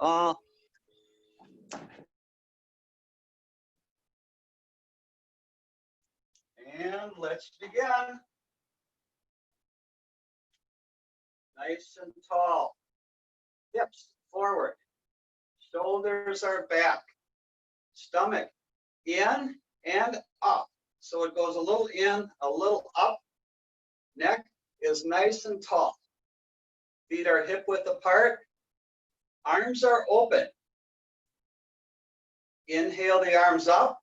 all. And let's begin. Nice and tall. Hips forward. Shoulders are back. Stomach in and up. So it goes a little in, a little up. Neck is nice and tall. Feet are hip width apart. Arms are open. Inhale the arms up.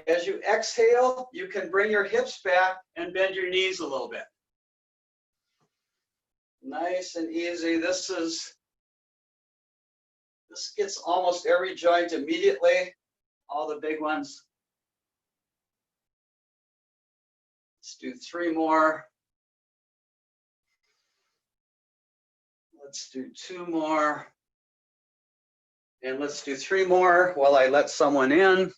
As you exhale, you can bring your hips back and bend your knees a little bit. Nice and easy. This gets almost every joint immediately, all the big ones. Let's do 3 more. Let's do 2 more. And let's do 3 more while I let someone in.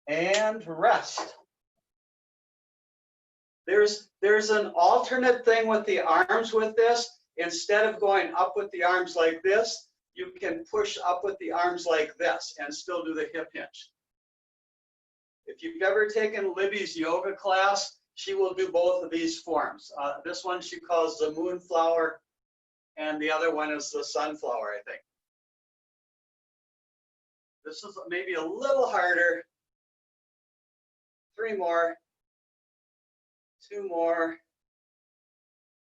And rest. There's an alternate thing with the arms with this. Instead of going up with the arms like this, you can push up with the arms like this and still do the hip hinge. If you've ever taken Libby's yoga class, she will do both of these forms. This one she calls the moonflower, and the other one is the sunflower, I think. This is maybe a little harder. 3 more. 2 more.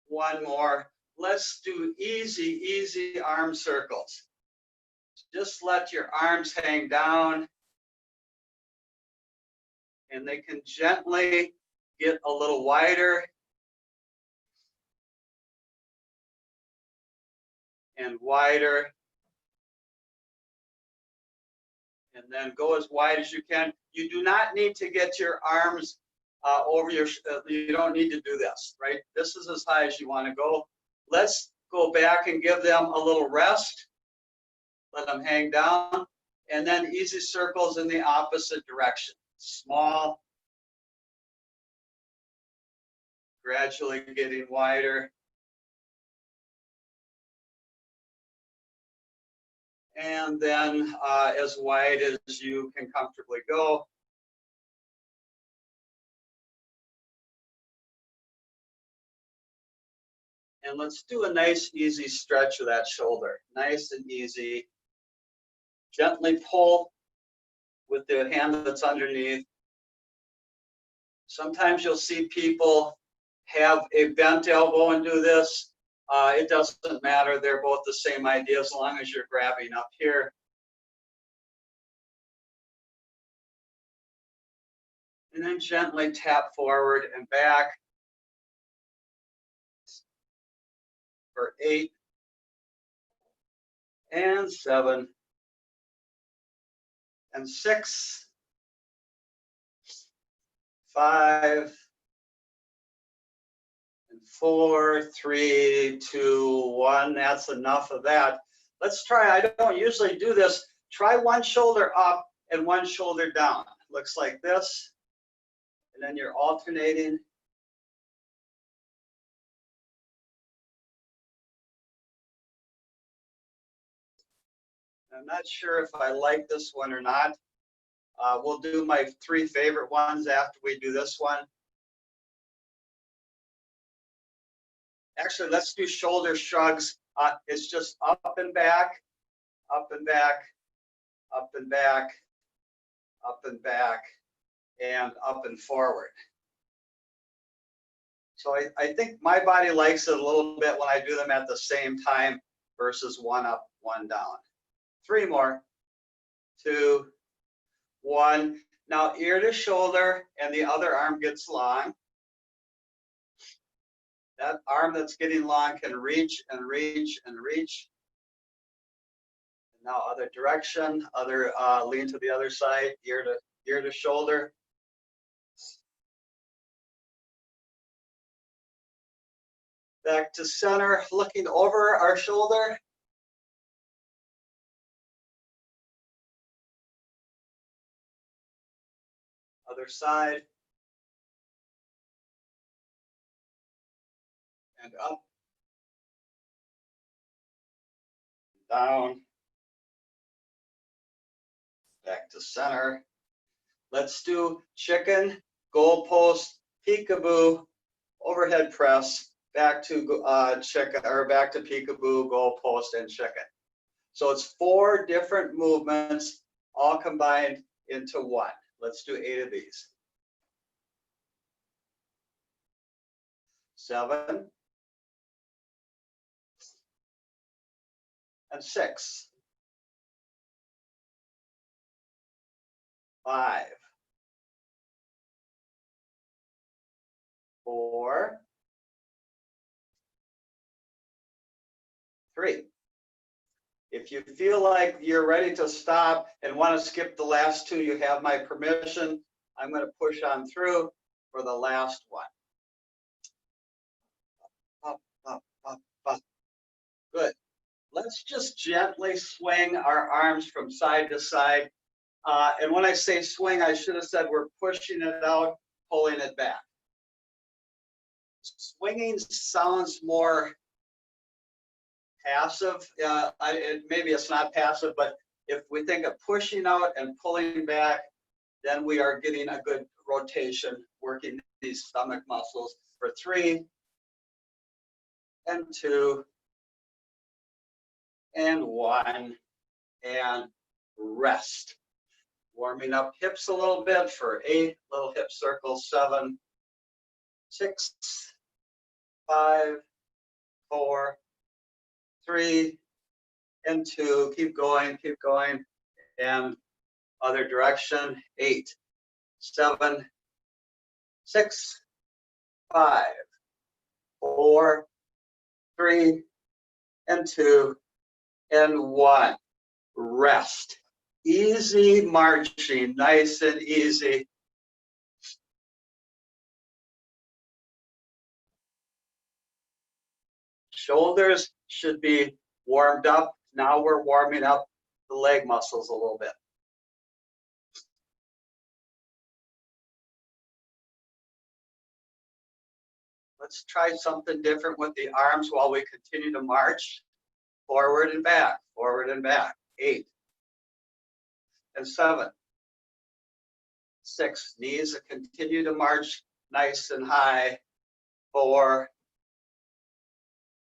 1 more. Let's do easy, easy arm circles. Just let your arms hang down, and they can gently get a little wider and wider, and then go as wide as you can. You do not need to get your arms over your, you don't need to do this, right? This is as high as you want to go. Let's go back and give them a little rest. Let them hang down, and then easy circles in the opposite direction. Small, gradually getting wider. And then as wide as you can comfortably go. And let's do a nice, easy stretch of that shoulder. Nice and easy. Gently pull with the hand that's underneath. Sometimes you'll see people have a bent elbow and do this. It doesn't matter. They're both the same idea as long as you're grabbing up here. And then gently tap forward and back for 8 and 7 and 6, 5 and 4, 3, 2, 1. That's enough of that. Let's try, I don't usually do this. Try one shoulder up and one shoulder down. Looks like this. And then you're alternating. I'm not sure if I like this one or not. We'll do my 3 favorite ones after we do this one. Actually, let's do shoulder shrugs. It's just up and back, up and back, up and back, up and back, and up and forward. So I think my body likes it a little bit when I do them at the same time versus one up, one down. 3 more. 2, 1. Now ear to shoulder, and the other arm gets long. That arm that's getting long can reach and reach and reach. And now other direction, other lean to the other side, ear to shoulder. Back to center, looking over our shoulder. Other side. and up, down, back to center. Let's do chicken, goal post, peekaboo, overhead press, back to chicken, or back to peekaboo, goal post, and chicken. So it's 4 different movements all combined into one. Let's do 8 of these. 7 and 6. 5, 4, 3. If you feel like you're ready to stop and want to skip the last 2, you have my permission. I'm going to push on through for the last one. Up, up, up, up. Good. Let's just gently swing our arms from side to side. And when I say swing, I should have said we're pushing it out, pulling it back. Swinging sounds more passive. Maybe it's not passive, but if we think of pushing out and pulling back, then we are getting a good rotation, working these stomach muscles for 3 and 2 and 1 and rest. Warming up hips a little bit for 8, little hip circles, 7, 6, 5, 4, 3, and 2. Keep going, and other direction. 8, 7, 6, 5, 4, 3, and 2, and 1. Rest. Easy marching, nice and easy. Shoulders should be warmed up. Now we're warming up the leg muscles a little bit. Let's try something different with the arms while we continue to march. Forward and back, forward and back. 8 and 7, 6. Knees continue to march nice and high. 4,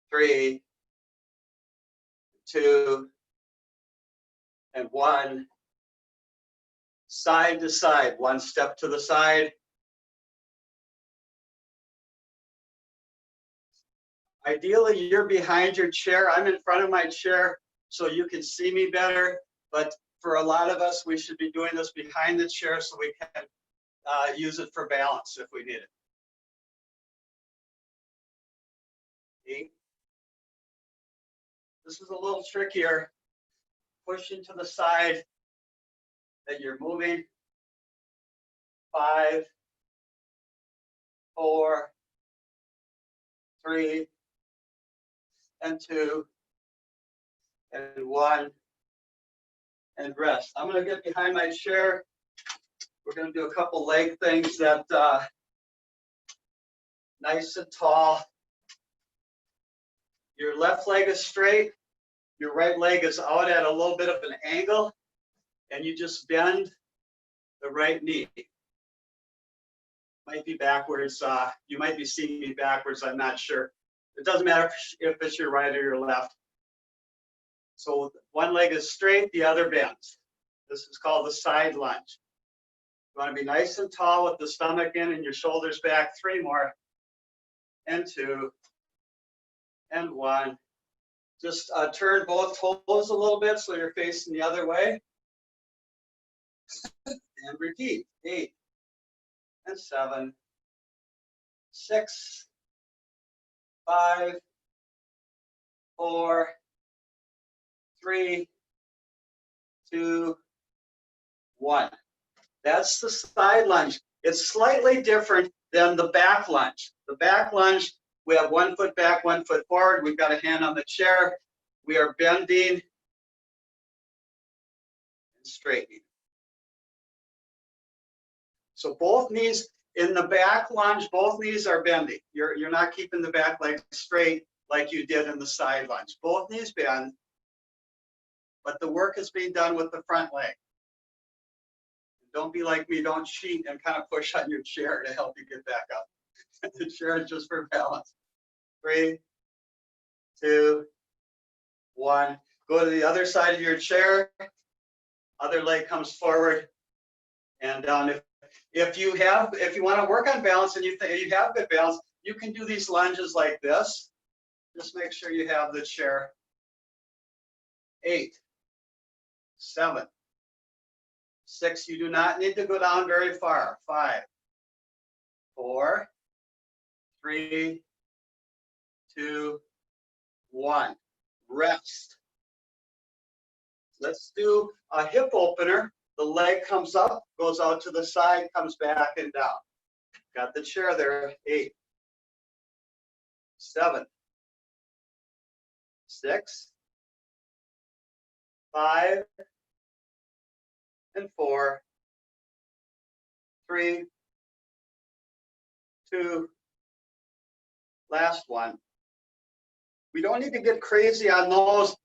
3, 2, and 1. Side to side, 1 step to the side. Ideally, you're behind your chair. I'm in front of my chair so you can see me better. But for a lot of us, we should be doing this behind the chair so we can use it for balance if we need it. 8. This is a little trickier. Pushing to the side that you're moving. 5, 4, 3, and 2, and 1, and rest. I'm going to get behind my chair. We're going to do a couple leg things that nice and tall. Your left leg is straight. Your right leg is out at a little bit of an angle, and you just bend the right knee. Might be backwards. You might be seeing me backwards. I'm not sure. It doesn't matter if it's your right or your left. So one leg is straight, the other bends. This is called the side lunge. You want to be nice and tall with the stomach in and your shoulders back. 3 more, and 2, and 1. Just turn both toes a little bit so you're facing the other way. And repeat. 8, and 7, 6, 5, 4, 3, 2, 1. That's the side lunge. It's slightly different than the back lunge. The back lunge, we have 1 foot back, 1 foot forward. We've got a hand on the chair. We are bending and straightening. So both knees In the back lunge, both knees are bending. You're not keeping the back leg straight like you did in the side lunge. Both knees bend, but the work is being done with the front leg. Don't be like me, don't cheat and kind of push on your chair to help you get back up. The chair is just for balance. 3, 2, 1. Go to the other side of your chair. Other leg comes forward and down. If you want to work on balance and you think you have good balance, you can do these lunges like this. Just make sure you have the chair. 8, 7, 6. You do not need to go down very far. 5, 4, 3, 2, 1. Rest. Let's do a hip opener. The leg comes up, goes out to the side, comes back and down. Got the chair there. 8, 7, 6, 5, and 4, 3, 2, last one. We don't need to get crazy on those.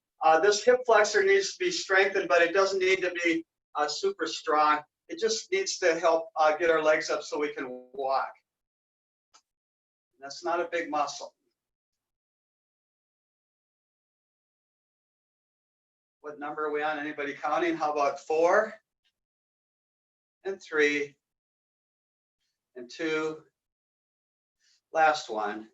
This hip flexor needs to be strengthened, but it doesn't need to be super strong. It just needs to help get our legs up so we can walk. That's not a big muscle. What number are we on? Anybody counting? How about 4, and 3, and 2, last one.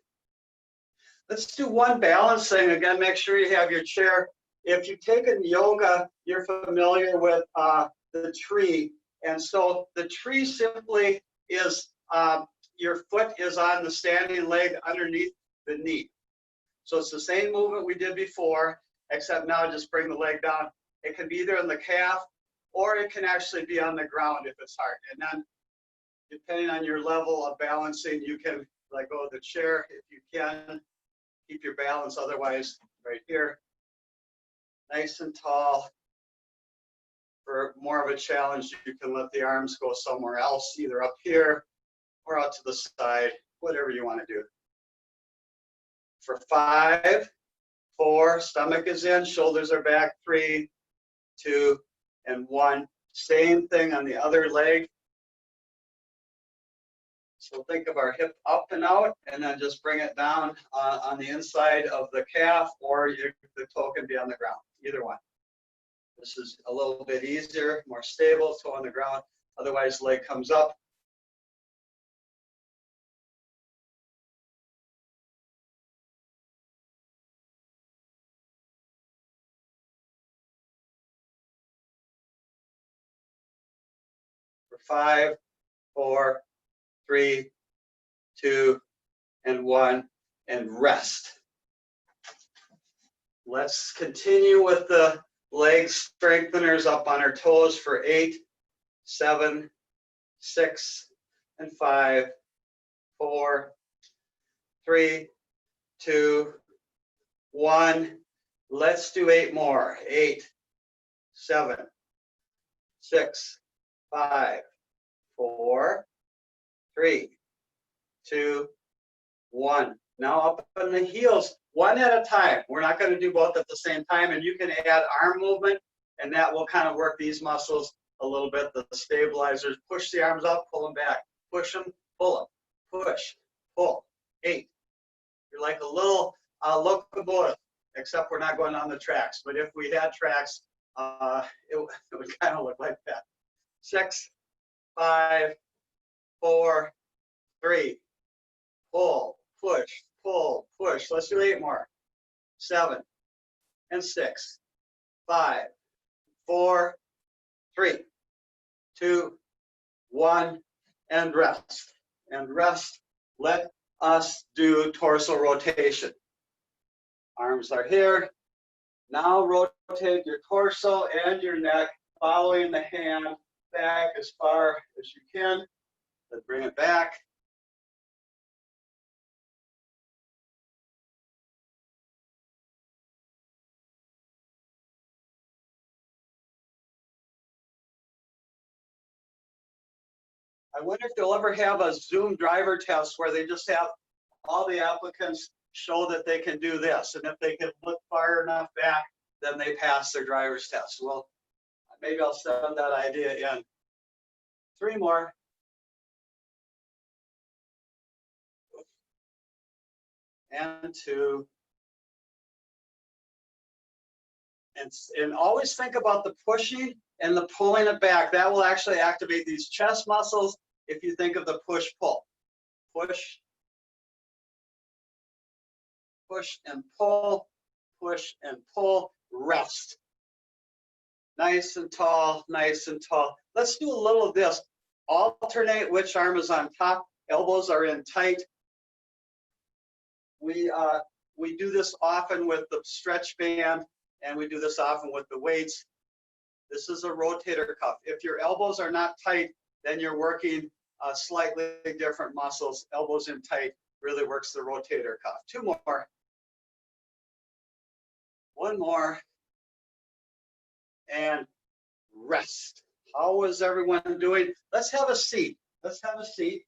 Let's do one balance thing. Again, make sure you have your chair. If you've taken yoga, you're familiar with the tree. And so the tree simply is your foot is on the standing leg underneath the knee. So it's the same movement we did before, except now just bring the leg down. It can be either in the calf or it can actually be on the ground if it's hard. And then depending on your level of balancing, you can let go of the chair if you can. Keep your balance, otherwise right here. Nice and tall. For more of a challenge, you can let the arms go somewhere else, either up here or out to the side, whatever you want to do. For 5, 4, stomach is in, shoulders are back. 3, 2, and 1. Same thing on the other leg. So think of our hip up and out, and then just bring it down on the inside of the calf, or the toe can be on the ground, either one. This is a little bit easier, more stable, toe on the ground. Otherwise, leg comes up. For 5, 4, 3, 2, and 1, and rest. Let's continue with the leg strengtheners up on our toes for 8, 7, 6, and 5, 4, 3, 2, 1. Let's do 8 more. 8, 7, 6, 5, 4, 3, 2, 1. Now up on the heels, one at a time. We're not going to do both at the same time, and you can add arm movement, and that will kind of work these muscles a little bit. The stabilizers, push the arms up, pull them back, push them, pull them, push, pull. 8. You're like a little locomotive, except we're not going on the tracks. But if we had tracks, it would kind of look like that. 6, 5, 4, 3, pull, push, pull, push. Let's do 8 more. 7, and 6, 5, 4, 3, 2, 1, and rest. And rest. Let us do torso rotation. Arms are here. Now rotate your torso and your neck, following the hand back as far as you can. Then bring it back. I wonder if they'll ever have a Zoom driver test where they just have all the applicants show that they can do this. And if they can look far enough back, then they pass their driver's test. Well, maybe I'll send that idea in. 3 more. And 2. And always think about the pushing and the pulling it back. That will actually activate these chest muscles if you think of the push-pull. Push, push and pull, push and pull, rest. Nice and tall, nice and tall. Let's do a little of this. Alternate which arm is on top, elbows are in tight. We do this often with the stretch band, and we do this often with the weights. This is a rotator cuff. If your elbows are not tight, then you're working slightly different muscles. Elbows in tight really works the rotator cuff. 2 more. 1 more. And rest. How is everyone doing? Let's have a seat. Let's have a seat.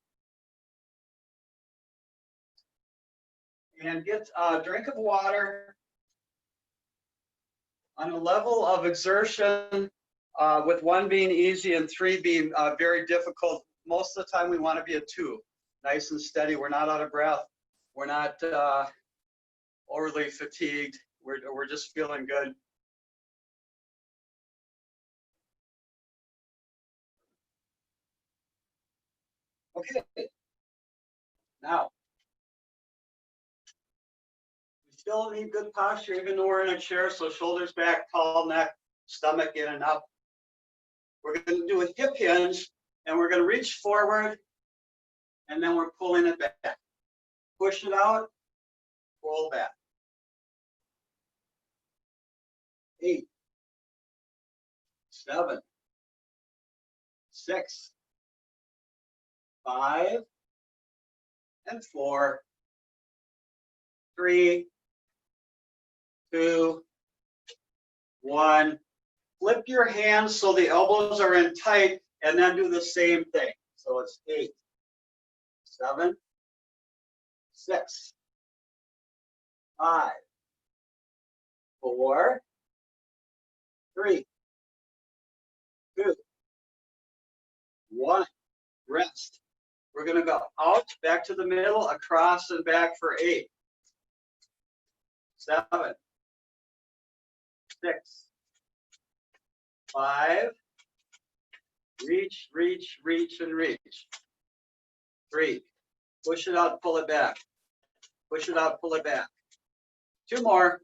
And get a drink of water. On a level of exertion, with 1 being easy and 3 being very difficult, most of the time we want to be a 2. Nice and steady. We're not out of breath. We're not overly fatigued. We're just feeling good. Okay. Now, we still need good posture even though we're in a chair, so shoulders back, tall neck, stomach in and up. We're going to do a hip hinge, and we're going to reach forward, and then we're pulling it back. Push it out, pull back. 8, 7, 6, 5, and 4, 3, 2, 1. Flip your hands so the elbows are in tight, and then do the same thing. So it's 8, 7, 6, 5, 4, 3, 2, 1. Rest. We're going to go out, back to the middle, across and back for 8, 7, 6, 5, reach, reach, reach, and reach. 3, push it out, pull it back. Push it out, pull it back. 2 more.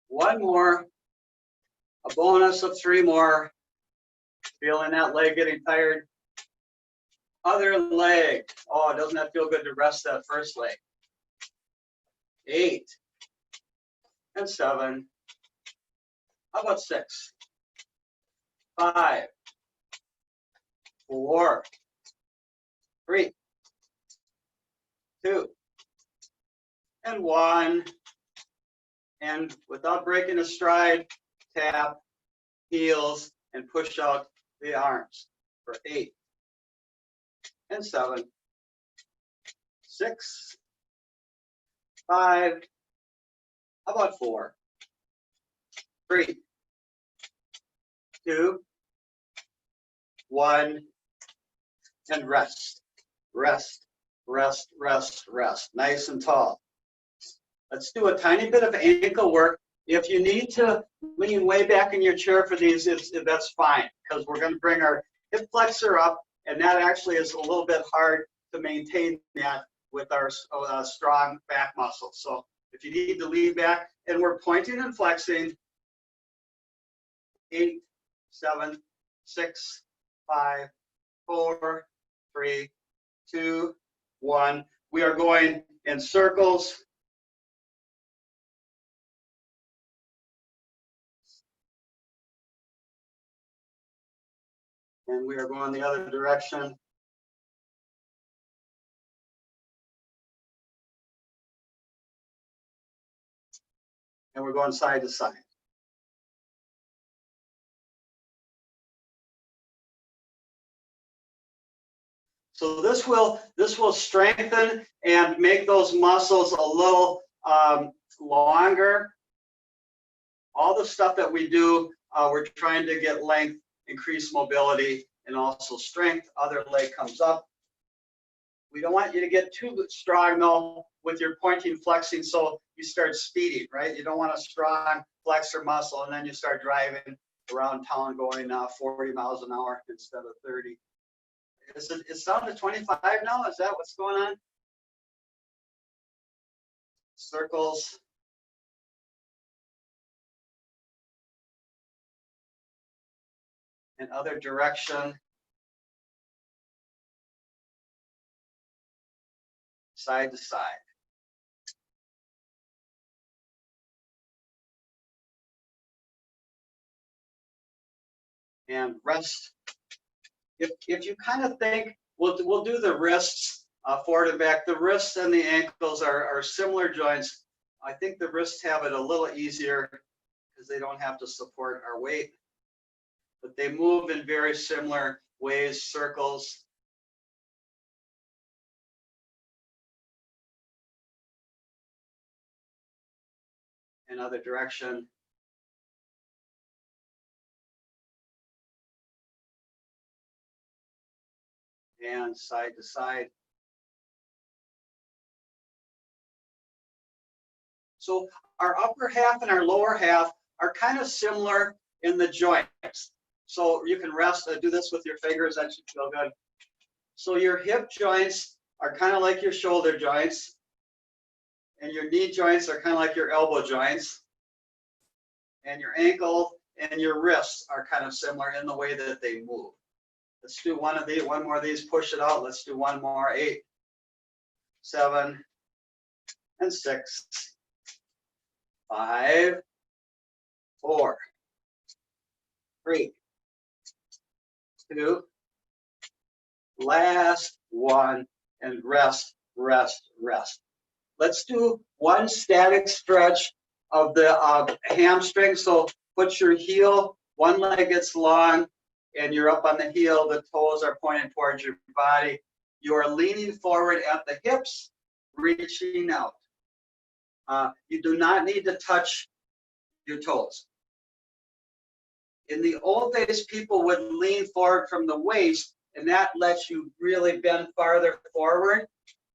1 more. A bonus of 3 more. Feeling that leg getting tired. Other leg. Oh, doesn't that feel good to rest that first leg? 8 and 7. How about 6? 5, 4, 3, 2, and 1. And without breaking a stride, tap, heels, and push out the arms for 8 and 7, 6, 5. How about 4, 3, 2, 1, and rest, rest, rest, rest, rest. Nice and tall. Let's do a tiny bit of ankle work. If you need to lean way back in your chair for these, that's fine, because we're going to bring our hip flexor up, and that actually is a little bit hard to maintain that with our strong back muscles. So if you need to lean back, and we're pointing and flexing, 8, 7, 6, 5, 4, 3, 2, 1. We are going in circles. And we are going the other direction. And we're going side to side. So this will strengthen and make those muscles a little longer. All the stuff that we do, we're trying to get length, increase mobility, and also strength. Other leg comes up. We don't want you to get too strong though with your pointing, flexing, so you start speeding, right? You don't want a strong flexor muscle and then you start driving around town going 40 miles an hour instead of 30. It's down to 25 now? Is that what's going on? Circles. And other direction. Side to side. And rest. If you kind of think, we'll do the wrists forward and back. The wrists and the ankles are similar joints. I think the wrists have it a little easier because they don't have to support our weight. But they move in very similar ways, circles. Another direction. And side to side. So our upper half and our lower half are kind of similar in the joints. So you can rest, do this with your fingers, that should feel good. So your hip joints are kind of like your shoulder joints, and your knee joints are kind of like your elbow joints, and your ankle and your wrists are kind of similar in the way that they move. Let's do one more of these, push it out. Let's do one more, 8, 7, and 6, 5, 4, 3, 2, last one, and rest, rest, rest. Let's do one static stretch of the hamstring. So put your heel, one leg gets long, and you're up on the heel, the toes are pointing towards your body. You are leaning forward at the hips, reaching out. You do not need to touch your toes. In the old days, people would lean forward from the waist, and that lets you really bend farther forward,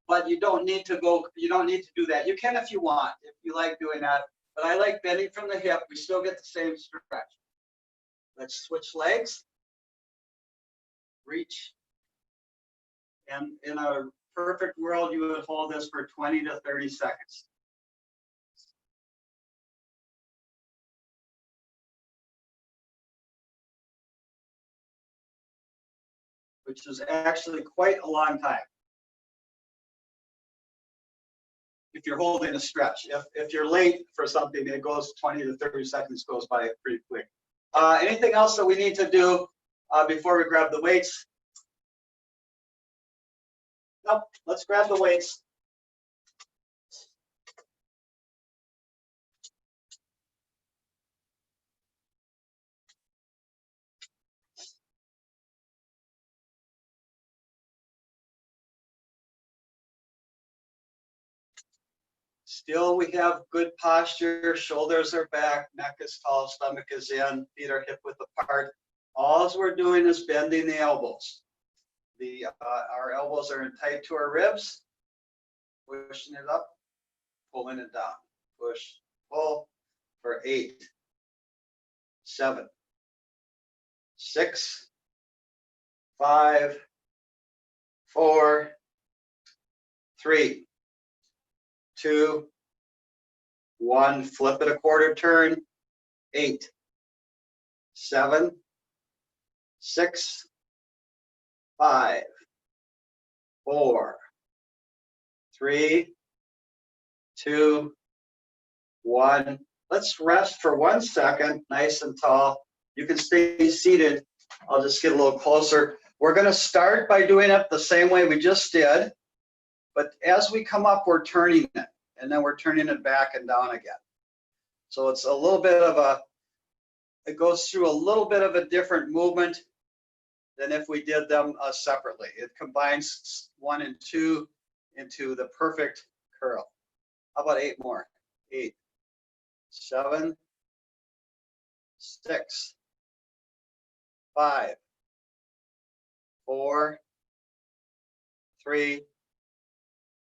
but you don't need to do that. You can if you want, if you like doing that, but I like bending from the hip. We still get the same stretch. Let's switch legs. Reach. And in a perfect world, you would hold this for 20 to 30 seconds. Which is actually quite a long time. If you're holding a stretch. If you're late for something, it goes 20 to 30 seconds goes by pretty quick. Anything else that we need to do before we grab the weights? Nope, let's grab the weights. Still, we have good posture. Shoulders are back, neck is tall, stomach is in, feet are hip width apart. All we're doing is bending the elbows. Our elbows are in tight to our ribs. Pushing it up, pulling it down. Push, pull for 8, 7, 6, 5, 4, 3, 2, 1. Flip it a quarter turn. 8, 7, 6, 5, 4, 3, 2, 1. Let's rest for 1 second, nice and tall. You can stay seated. I'll just get a little closer. We're going to start by doing it the same way we just did, but as we come up, we're turning it, and then we're turning it back and down again. So it's a little bit of it goes through a little bit of a different movement than if we did them separately. It combines 1 and 2 into the perfect curl. How about 8 more? 8, 7, 6, 5, 4, 3,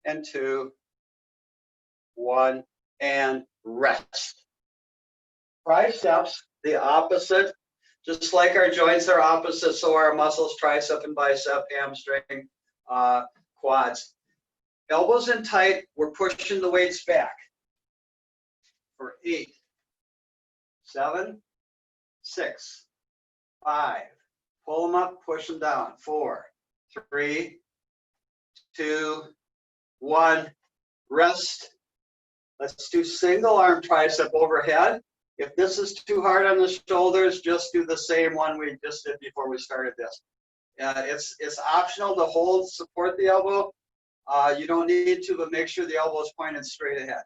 and 2, 1, and rest. Triceps, the opposite. Just like our joints are opposite, so are our muscles, tricep and bicep, hamstring, quads. Elbows in tight, we're pushing the weights back. For 8, 7, 6, 5. Pull them up, push them down. 4, 3, 2, 1. Rest. Let's do single arm tricep overhead. If this is too hard on the shoulders, just do the same one we just did before we started this. It's optional to hold, support the elbow. You don't need to, but make sure the elbow is pointed straight ahead.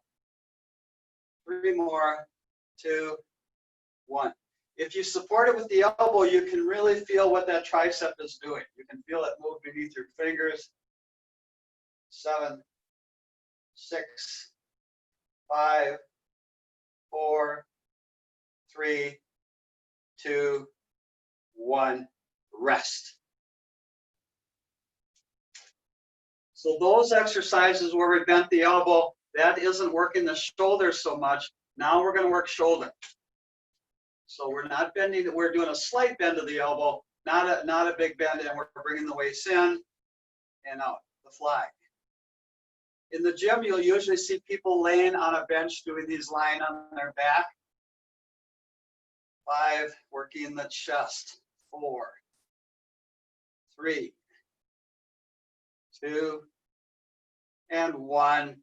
3 more, 2, 1. If you support it with the elbow, you can really feel what that tricep is doing. You can feel it move beneath your fingers. 7, 6, 5, 4, 3, 2, 1. Rest. So those exercises where we bent the elbow, that isn't working the shoulders so much. Now we're going to work shoulder. So we're not bending, we're doing a slight bend of the elbow, not a big bend, and we're bringing the weights in and out, the flag. In the gym, you'll usually see people laying on a bench doing these lying on their back. 5, working the chest. 4, 3, 2, and 1.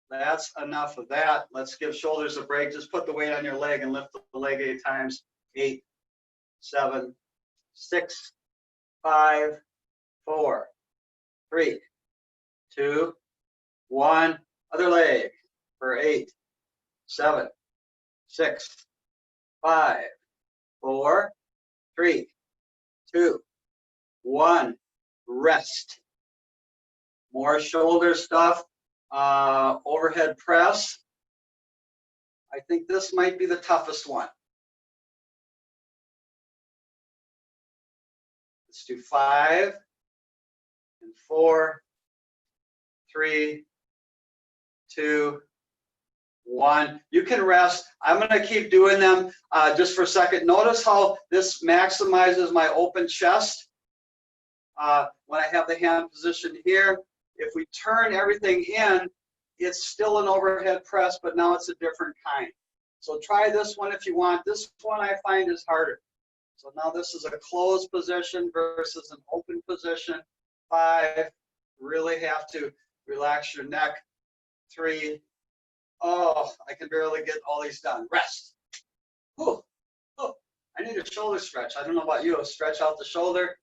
That's enough of that. Let's give shoulders a break. Just put the weight on your leg and lift the leg 8 times. 8, 7, 6, 5, 4, 3, 2, 1. Other leg for 8, 7, 6, 5, 4, 3, 2, 1. Rest. More shoulder stuff. Overhead press. I think this might be the toughest one. Let's do 5 and 4, 3, 2, 1. You can rest. I'm going to keep doing them just for a second. Notice how this maximizes my open chest when I have the hand position here. If we turn everything in, it's still an overhead press, but now it's a different kind. So try this one if you want. This one I find is harder. So now this is a closed position versus an open position. 5, really have to relax your neck. 3, oh, I can barely get all these done. Rest. Whew. Oh, I need a shoulder stretch. I don't know about you. Stretch out the shoulder.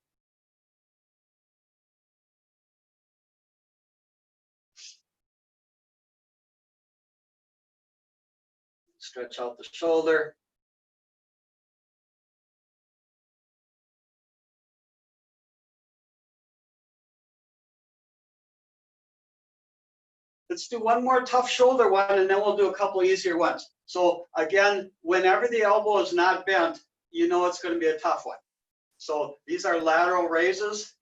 Stretch out the shoulder. Let's do one more tough shoulder one, and then we'll do a couple easier ones. So again, whenever the elbow is not bent, you know it's going to be a tough one. So these are lateral raises.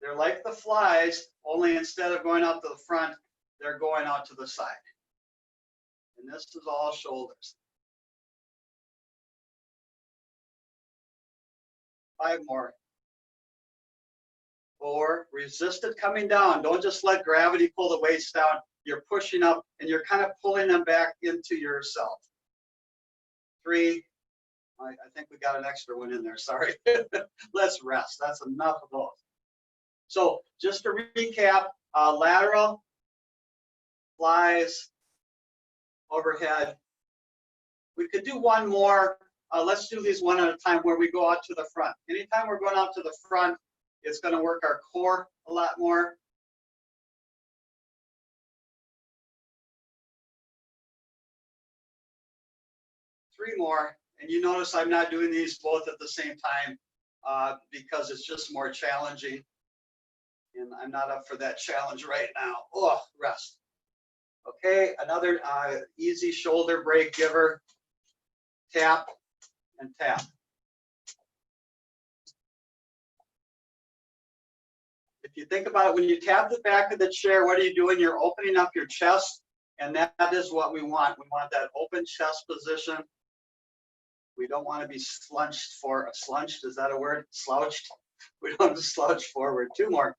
They're like the flies, only instead of going out to the front, they're going out to the side. And this is all shoulders. 5 more. 4, resist it coming down. Don't just let gravity pull the weights down. You're pushing up and you're kind of pulling them back into yourself. 3, I think we got an extra one in there, sorry. Let's rest, that's enough of those. So just to recap, lateral, flies, overhead. We could do one more. Let's do these one at a time where we go out to the front. Anytime we're going out to the front, it's going to work our core a lot more. Three more, and you notice I'm not doing these both at the same time. because it's just more challenging. And I'm not up for that challenge right now. Oh, rest. Okay, another easy shoulder break giver. Tap and tap. If you think about it, when you tap the back of the chair, what are you doing? You're opening up your chest, and that is what we want. We want that open chest position. We don't want to be slunched for slunched. Is that a word? Slouched. We don't want to slouch forward. Two more.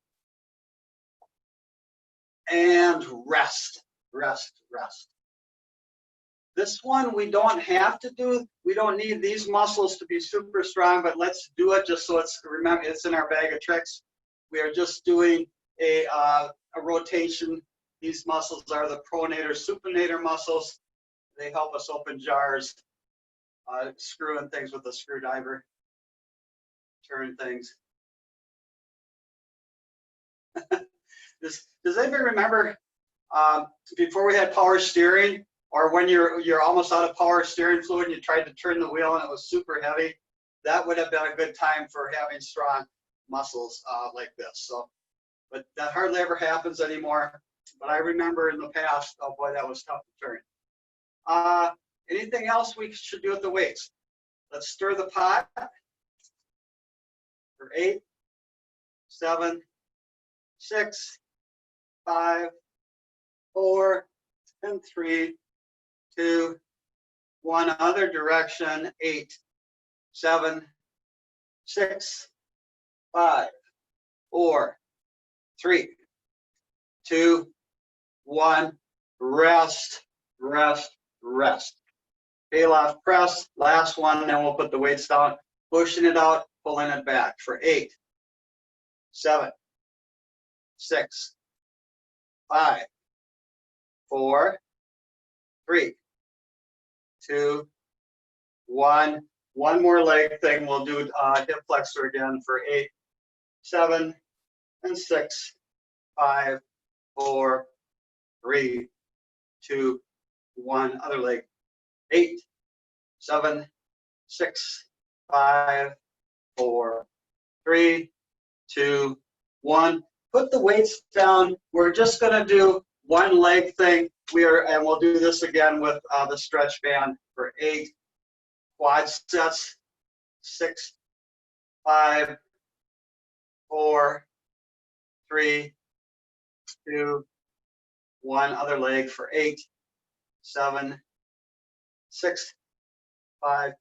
And rest, rest, rest. This one we don't have to do. We don't need these muscles to be super strong, but let's do it just so it's, remember, it's in our bag of tricks. We are just doing a rotation. These muscles are the pronator, supinator muscles. They help us open jars, screwing things with a screwdriver, turn things. Does anybody remember before we had power steering, or when you're almost out of power steering fluid and you tried to turn the wheel and it was super heavy? That would have been a good time for having strong muscles like this. So, but that hardly ever happens anymore. But I remember in the past, oh boy, that was tough to turn. Anything else we should do with the weights? Let's stir the pot for 8, 7, 6, 5, 4, and 3, 2, 1. Other direction. 8, 7, 6, 5, 4, 3, 2, 1. Rest, rest, rest. Tail off press. Last one. Then we'll put the weights down, pushing it out, pulling it back for 8, 7, 6, 5, 4, 3, 2, 1. One more leg thing. We'll do hip flexor again for 8, 7, and 6, 5, 4, 3, 2, 1. Other leg. 8, 7, 6, 5, 4, 3, 2, 1. Put the weights down. We're just going to do one leg thing. And we'll do this again with the stretch band for 8 quad sets. 6, 5, 4, 3, 2, 1. Other leg for 8, 7, 6, 5.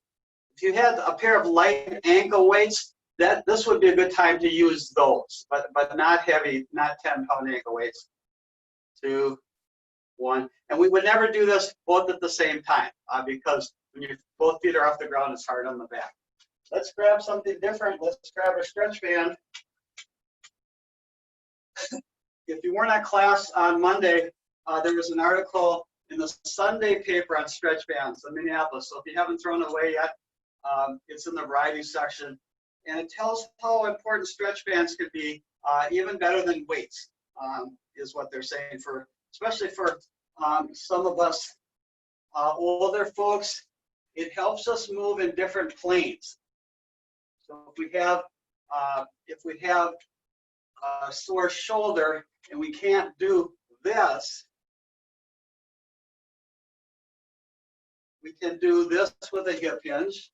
If you had a pair of light ankle weights, this would be a good time to use those, but not heavy, not 10-pound ankle weights. 2, 1. And we would never do this both at the same time because when both feet are off the ground, it's hard on the back. Let's grab something different. Let's grab a stretch band. If you weren't at class on Monday, there was an article in the Sunday paper on stretch bands in Minneapolis. So if you haven't thrown it away yet, it's in the variety section. And it tells how important stretch bands could be, even better than weights, is what they're saying, especially for some of us older folks. It helps us move in different planes. So if we have a sore shoulder and we can't do this, we can do this with a hip hinge.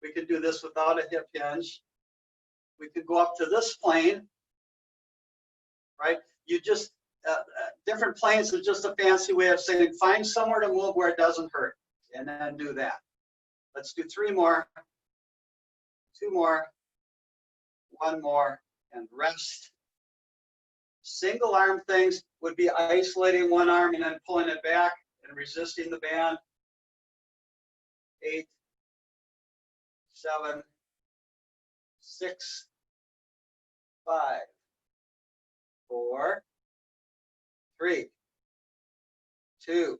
We can do this without a hip hinge. We could go up to this plane, right? You just, different planes is just a fancy way of saying find somewhere to move where it doesn't hurt, and then do that. Let's do 3 more, 2 more, 1 more, and rest. Single arm things would be isolating one arm and then pulling it back and resisting the band. 8, 7, 6, 5, 4, 3, 2,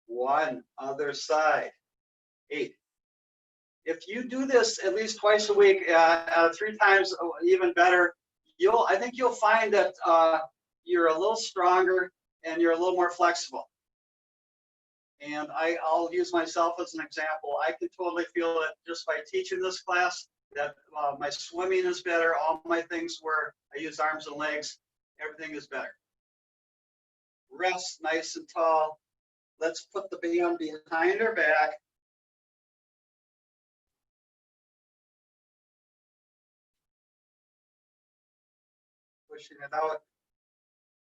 1. Other side. 8. If you do this at least twice a week, 3 times, even better, I think you'll find that you're a little stronger and you're a little more flexible. And I'll use myself as an example. I can totally feel it just by teaching this class. that my swimming is better. All my things where I use arms and legs, everything is better. Rest nice and tall. Let's put the band behind our back. Pushing it out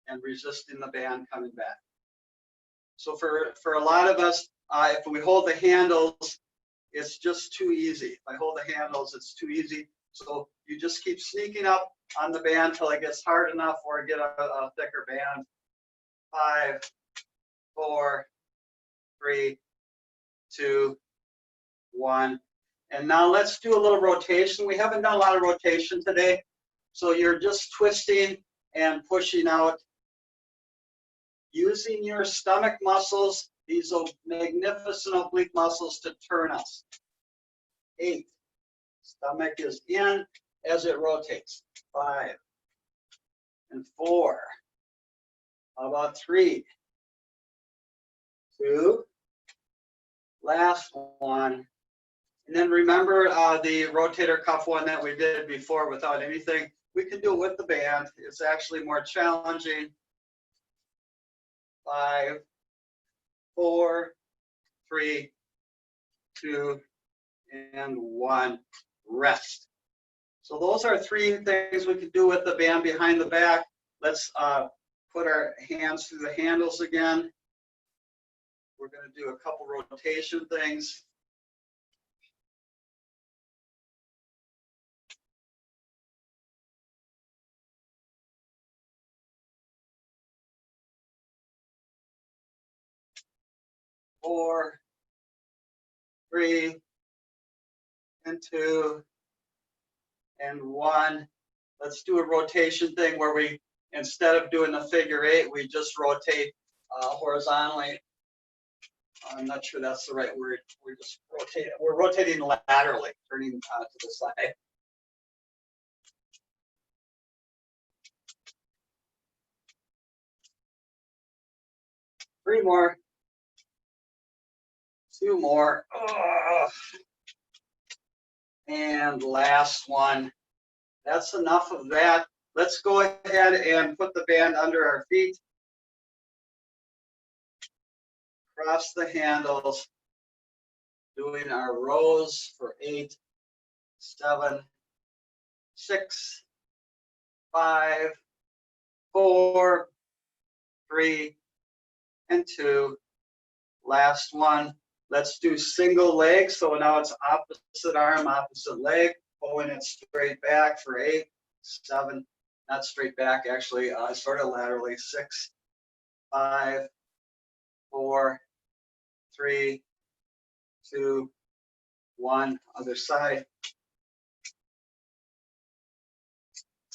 and resisting the band coming back. So for a lot of us, if we hold the handles, it's just too easy. If I hold the handles, it's too easy. So you just keep sneaking up on the band until it gets hard enough or get a thicker band. 5, 4, 3, 2, 1. And now let's do a little rotation. We haven't done a lot of rotation today. So you're just twisting and pushing out, using your stomach muscles, these magnificent oblique muscles to turn us. 8. Stomach is in as it rotates. 5 and 4. How about 3, 2, last one. And then remember the rotator cuff one that we did before without anything. We can do it with the band. It's actually more challenging. 5, 4, 3, 2, and 1. Rest. So those are 3 things we can do with the band behind the back. Let's put our hands through the handles again. We're going to do a couple rotation things. Four, 3, and 2, and 1. Let's do a rotation thing where we, instead of doing the figure 8, we just rotate horizontally. I'm not sure that's the right word. We're just rotating. We're rotating laterally, turning to the side. Three more. 2 more. Oh. And last one. That's enough of that. Let's go ahead and put the band under our feet. Cross the handles. Doing our rows for 8, 7, 6, 5, 4, 3, and 2. Last one. Let's do single leg. So now it's opposite arm, opposite leg. Pulling it straight back for 8, 7, not straight back, actually, sort of laterally. 6, 5, 4, 3, 2, 1. Other side.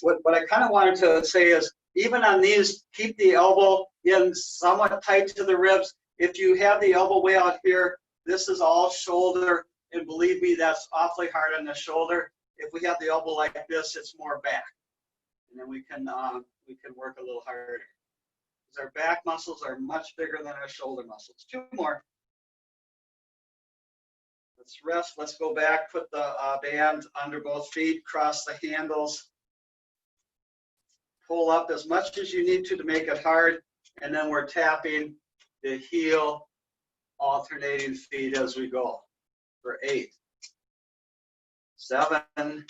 What I kind of wanted to say is, even on these, keep the elbow in somewhat tight to the ribs. If you have the elbow way out here, this is all shoulder, and believe me, that's awfully hard on the shoulder. If we have the elbow like this, it's more back, and then we can work a little harder. Because our back muscles are much bigger than our shoulder muscles. 2 more. Let's rest. Let's go back. Put the band under both feet. Cross the handles. Pull up as much as you need to make it hard, and then we're tapping the heel, alternating feet as we go for 8, 7,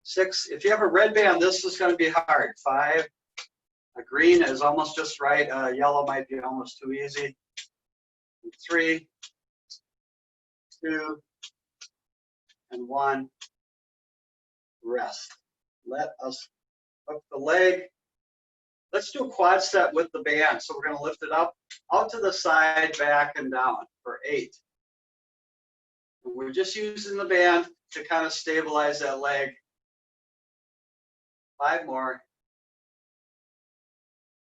6. If you have a red band, this is going to be hard. 5. A green is almost just right. Yellow might be almost too easy. 3, 2, and 1. Rest. Let us hook the leg. Let's do a quad set with the band. So we're going to lift it up, out to the side, back, and down for 8. And we're just using the band to kind of stabilize that leg. 5 more.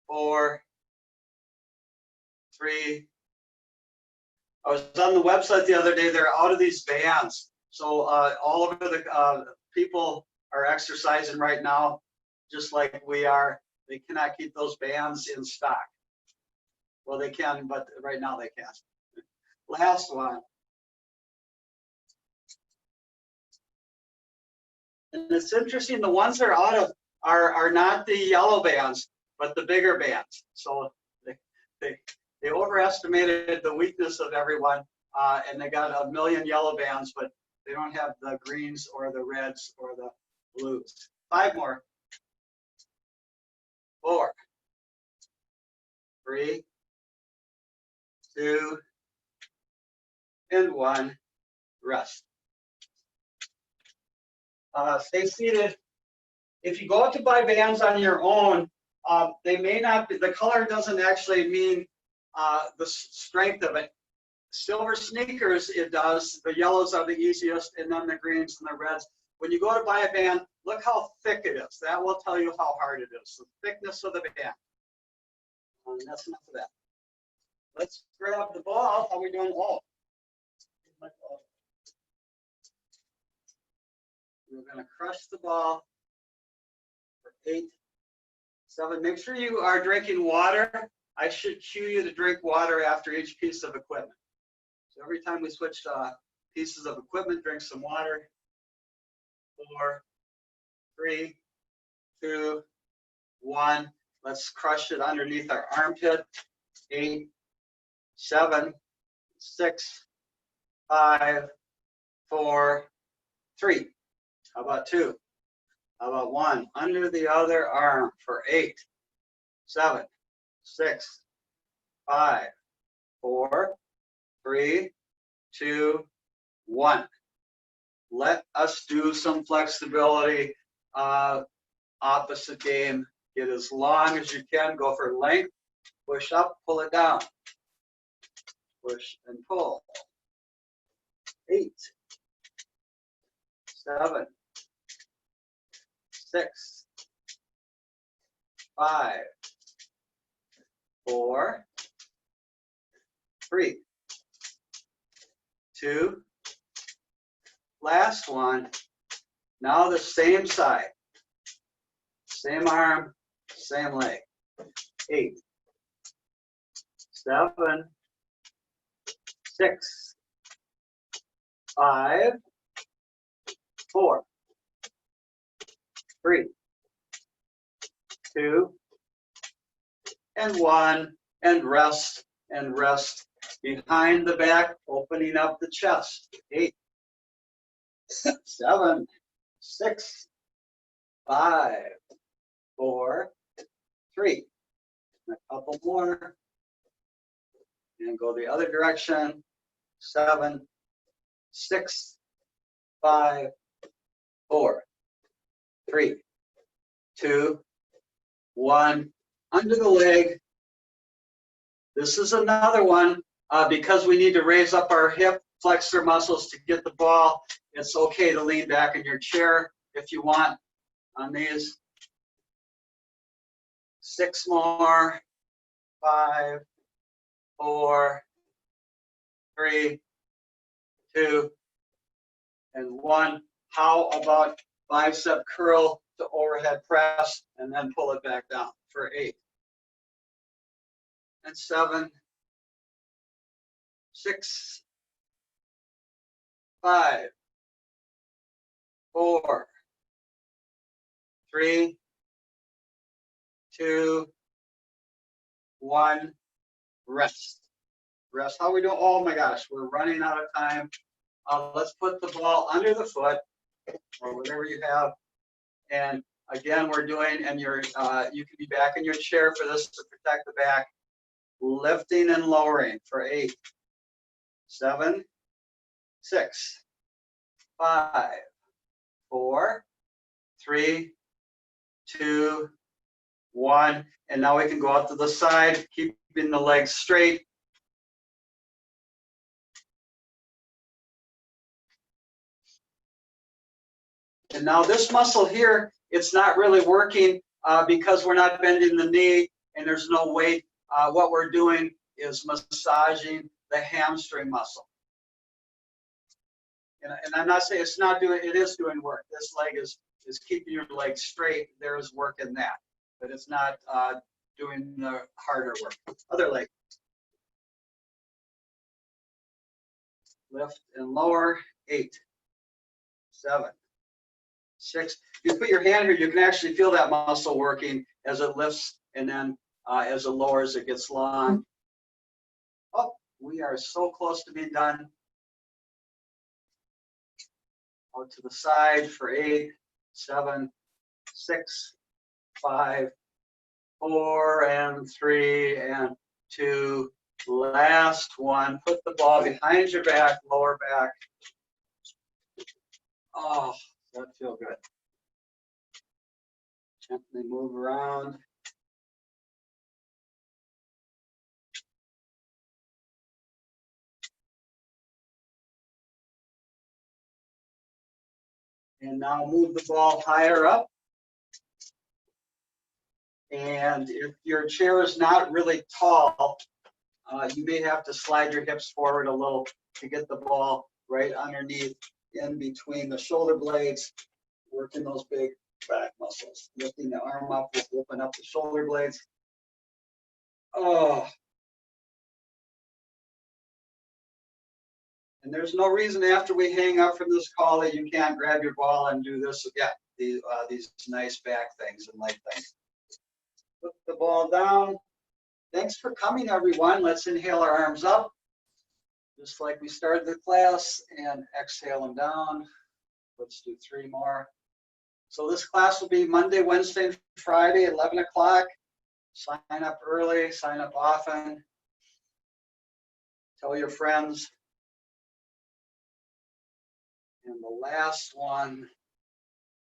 4, 3. I was on the website the other day. They're out of these bands. So all of the people are exercising right now, just like we are. They cannot keep those bands in stock. Well, they can, but right now they can't. Last one. And it's interesting, the ones that are out of are not the yellow bands, but the bigger bands. So they overestimated the weakness of everyone, and they got 1 million yellow bands, but they don't have the greens or the reds or the blues. 5 more. 4, 3, 2, and 1. Rest. Stay seated. If you go out to buy bands on your own, they may not be, the color doesn't actually mean the strength of it. SilverSneakers, it does. The yellows are the easiest, and then the greens and the reds. When you go to buy a band, look how thick it is. That will tell you how hard it is, the thickness of the band. And that's enough of that. Let's grab the ball. How are we doing? Oh. We're going to crush the ball for 8, 7. Make sure you are drinking water. I should cue you to drink water after each piece of equipment. So every time we switch pieces of equipment, drink some water. 4, 3, 2, 1. Let's crush it underneath our armpit. 8, 7, 6, 5, 4, 3. How about 2? How about 1? Under the other arm for 8, 7, 6, 5, 4, 3, 2, 1. Let us do some flexibility. Opposite game. Get as long as you can. Go for length. Push up, pull it down. Push and pull. 8, 7, 6, 5, 4, 3, 2. Last one. Now the same side. Same arm, same leg. 8, 7, 6, 5, 4, 3, 2, and 1, and rest, and rest. Behind the back, opening up the chest. 8, 7, 6, 5, 4, 3. A couple more. And go the other direction. 7, 6, 5, 4, 3, 2, 1. Under the leg. This is another one because we need to raise up our hip flexor muscles to get the ball. It's okay to lean back in your chair if you want on these. 6 more. 5, 4, 3, 2, and 1. How about bicep curl to overhead press and then pull it back down for 8. And 7, 6, 5, 4, 3, 2, 1. Rest. Rest. How are we doing? Oh my gosh, we're running out of time. Let's put the ball under the foot or whatever you have. And again, we're doing, and you can be back in your chair for this to protect the back. Lifting and lowering for 8, 7, 6, 5, 4, 3, 2, 1. And now we can go out to the side, keeping the legs straight. And now this muscle here, it's not really working because we're not bending the knee and there's no weight. What we're doing is massaging the hamstring muscle. And I'm not saying it's not doing, it is doing work. This leg is keeping your leg straight. There is work in that, but it's not doing the harder work. Other leg. Lift and lower. 8, 7, 6. You put your hand here, you can actually feel that muscle working as it lifts, and then as it lowers, it gets long. Oh, we are so close to being done. Out to the side for 8, 7, 6, 5, 4, and 3, and 2. Last one. Put the ball behind your back, lower back. Oh, that feels good. Gently move around. And now move the ball higher up. And if your chair is not really tall, you may have to slide your hips forward a little to get the ball right underneath, in between the shoulder blades, working those big back muscles. Lifting the arm up will open up the shoulder blades. Oh. And there's no reason after we hang up from this call that you can't grab your ball and do this again. These nice back things and leg things. Put the ball down. Thanks for coming, everyone. Let's inhale our arms up, just like we started the class, and exhale them down. Let's do 3 more. So this class will be Monday, Wednesday, and Friday, 11 o'clock. Sign up early, sign up often. Tell your friends. And the last one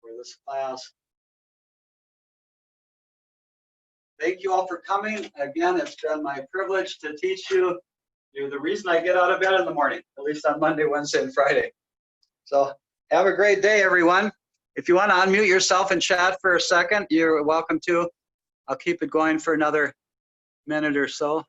for this class. Thank you all for coming. Again, it's been my privilege to teach you. You're the reason I get out of bed in the morning, at least on Monday, Wednesday, and Friday. So have a great day, everyone. If you want to unmute yourself and chat for a second, you're welcome to. I'll keep it going for another minute or so.